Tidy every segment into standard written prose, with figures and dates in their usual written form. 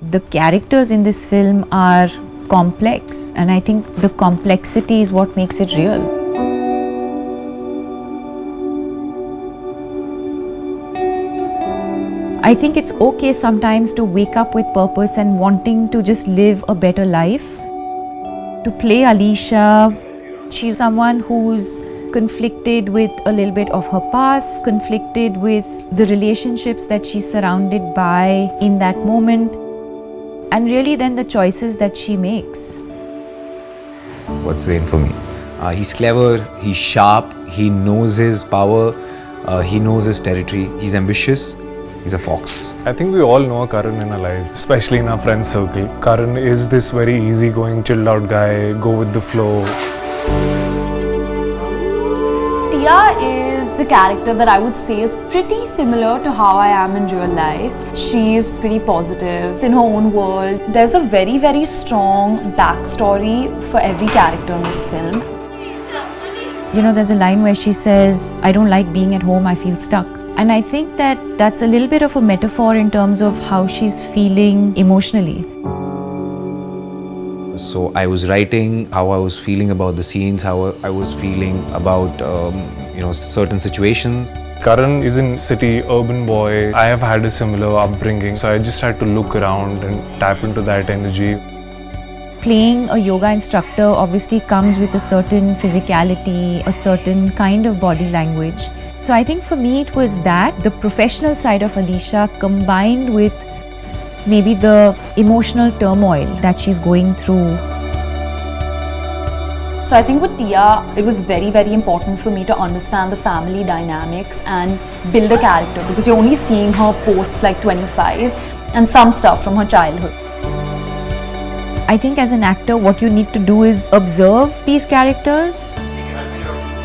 The characters in this film are complex, and I think the complexity is what makes it real. I think it's okay sometimes to wake up with purpose and wanting to just live a better life. To play Alisha, she's someone who's conflicted with a little bit of her past, conflicted with the relationships that she's surrounded by in that moment, and really then the choices that she makes. What's Zain for me? He's clever, he's sharp, he knows his power, he knows his territory, he's ambitious, he's a fox. I think we all know Karan in our life, especially in our friend circle. Karan is this very easygoing, chilled out guy, go with the flow. Tia is the character that I would say is pretty similar to how I am in real life. She's pretty positive in her own world. There's a very, very strong backstory for every character in this film. You know, there's a line where she says, "I don't like being at home, I feel stuck." And I think that that's a little bit of a metaphor in terms of how she's feeling emotionally. So I was writing how I was feeling about the scenes, how I was feeling about certain situations. Karan is in city, urban boy. I have had a similar upbringing, so I just had to look around and tap into that energy. Playing a yoga instructor obviously comes with a certain physicality, a certain kind of body language. So I think for me it was that, the professional side of Alisha combined with maybe the emotional turmoil that she's going through. So I think with Tia, it was very, very important for me to understand the family dynamics and build a character, because you're only seeing her post like 25 and some stuff from her childhood. I think as an actor, what you need to do is observe these characters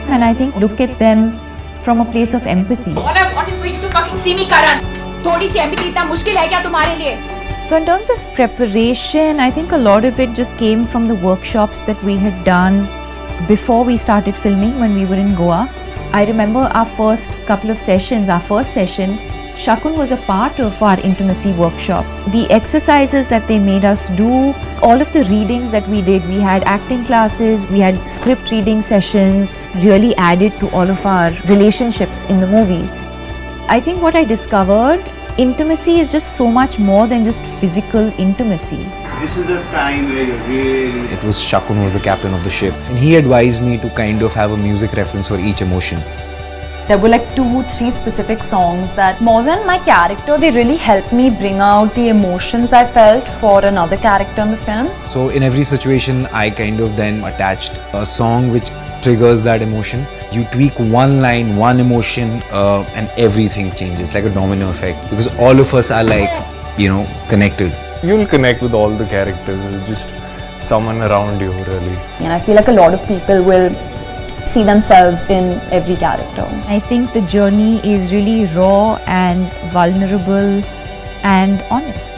and I think look at them from a place of empathy. All I want is for you to fucking see me, Karan. थोड़ी सी empathy इतना मुश्किल है क्या तुम्हारे लिए? So in terms of preparation, I think a lot of it just came from the workshops that we had done before we started filming when we were in Goa. I remember our first couple of sessions, our first session, Shakun was a part of our intimacy workshop. The exercises that they made us do, all of the readings that we did, we had acting classes, we had script reading sessions, really added to all of our relationships in the movie. I think what I discovered, intimacy is just so much more than just physical intimacy. This is the time where you really... It was Shakun who was the captain of the ship, and he advised me to kind of have a music reference for each emotion. There were like 2-3 specific songs that, more than my character, they really helped me bring out the emotions I felt for another character in the film. So in every situation, I kind of then attached a song which triggers that emotion. You tweak one line, one emotion, and everything changes, like a domino effect, because all of us are like, connected. You'll connect with all the characters, it's just someone around you really. And I feel like a lot of people will see themselves in every character. I think the journey is really raw and vulnerable and honest.